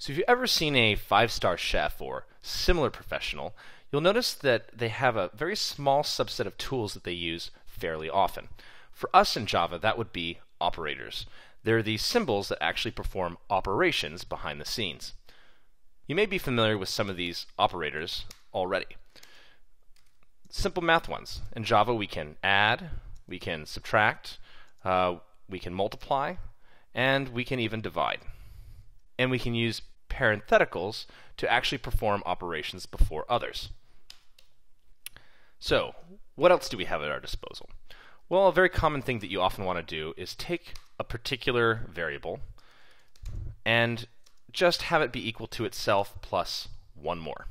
So if you've ever seen a five-star chef or similar professional, you'll notice that they have a very small subset of tools that they use fairly often. For us in Java, that would be operators. They're the symbols that actually perform operations behind the scenes. You may be familiar with some of these operators already. Simple math ones. In Java, we can add, we can subtract, we can multiply, and we can even divide. And we can use parentheticals to actually perform operations before others. So, what else do we have at our disposal? Well, a very common thing that you often want to do is take a particular variable and just have it be equal to itself plus one more.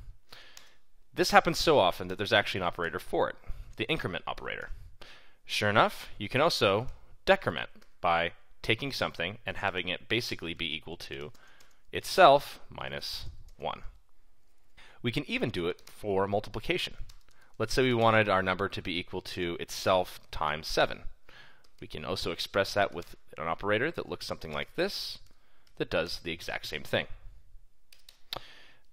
This happens so often that there's actually an operator for it, the increment operator. Sure enough, you can also decrement by taking something and having it basically be equal to itself minus 1. We can even do it for multiplication. Let's say we wanted our number to be equal to itself times 7. We can also express that with an operator that looks something like this, that does the exact same thing.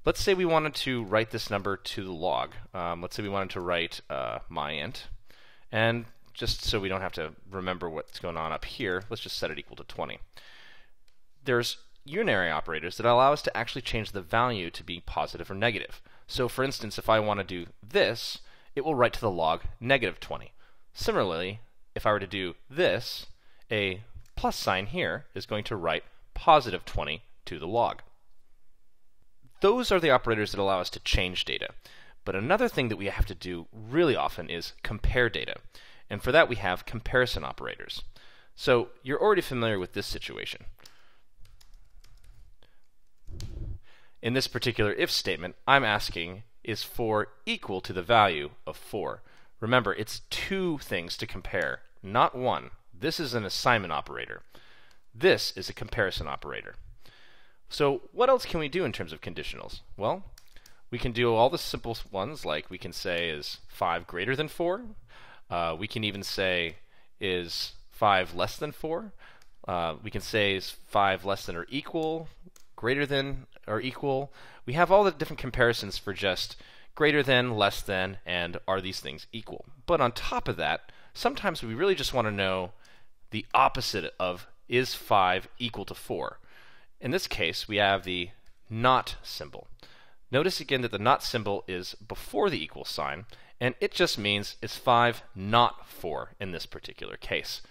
Let's say we wanted to write this number to the log. Let's say we wanted to write myInt, and just so we don't have to remember what's going on up here, let's just set it equal to 20. There's unary operators that allow us to actually change the value to be positive or negative. So for instance, if I want to do this, it will write to the log negative 20. Similarly, if I were to do this, a plus sign here is going to write positive 20 to the log. Those are the operators that allow us to change data. But another thing that we have to do really often is compare data. And for that we have comparison operators. So you're already familiar with this situation. In this particular if statement, I'm asking, is 4 equal to the value of 4? Remember, it's two things to compare, not one. This is an assignment operator. This is a comparison operator. So what else can we do in terms of conditionals? Well, we can do all the simple ones, like we can say, is 5 greater than 4? We can even say, is 5 less than 4? We can say, is 5 less than or equal, greater than or equal? We have all the different comparisons for just greater than, less than, and are these things equal? But on top of that, sometimes we really just want to know the opposite of is 5 equal to 4? In this case, we have the not symbol. Notice again that the not symbol is before the equal sign, and it just means is 5 not 4 in this particular case.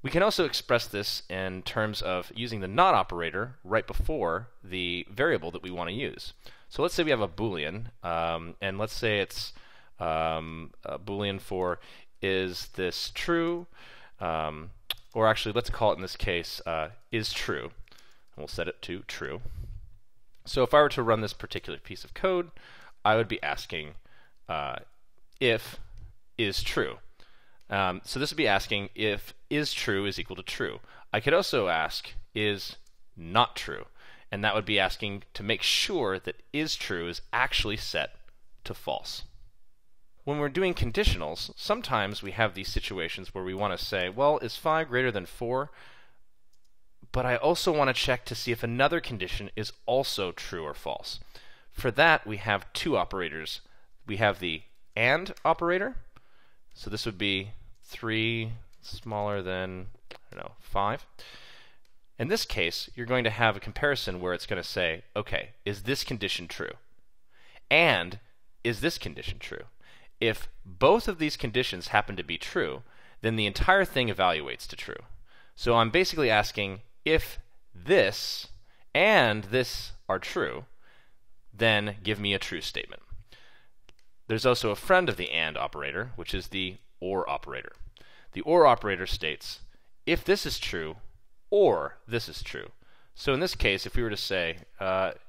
We can also express this in terms of using the not operator right before the variable that we want to use. So let's say we have a Boolean, and let's say it's a Boolean for is this true, or actually let's call it in this case is true. We'll set it to true. So if I were to run this particular piece of code, I would be asking if is true. So this would be asking if is true is equal to true. I could also ask is not true, and that would be asking to make sure that is true is actually set to false. When we're doing conditionals, sometimes we have these situations where we want to say, well, is 5 greater than 4? But I also want to check to see if another condition is also true or false. For that, we have two operators. We have the AND operator. So this would be 3 smaller than, 5. In this case, you're going to have a comparison where it's going to say, okay, is this condition true? And is this condition true? If both of these conditions happen to be true, then the entire thing evaluates to true. So I'm basically asking, if this and this are true, then give me a true statement. There's also a friend of the AND operator, which is the OR operator. The OR operator states, if this is true, or this is true. So in this case, if we were to say,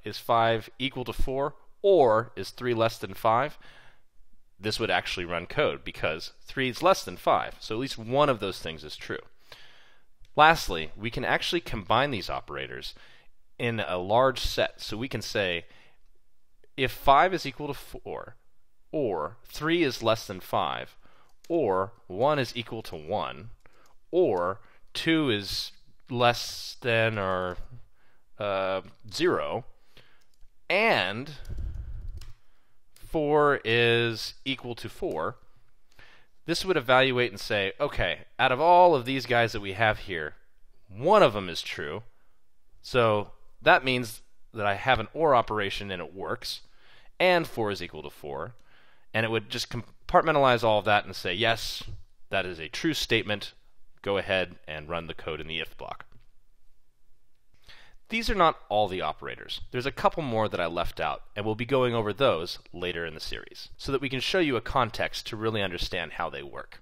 is 5 equal to 4, or is 3 less than 5, this would actually run code, because 3 is less than 5. So at least one of those things is true. Lastly, we can actually combine these operators in a large set. So we can say, if 5 is equal to 4, or 3 is less than 5, or 1 is equal to 1, or 2 is less than or 0, and 4 is equal to 4, this would evaluate and say, okay, out of all of these guys that we have here, one of them is true. So that means that I have an OR operation and it works, and 4 is equal to 4. And it would just compartmentalize all of that and say, yes, that is a true statement. Go ahead and run the code in the if block. These are not all the operators. There's a couple more that I left out, and we'll be going over those later in the series, so that we can show you a context to really understand how they work.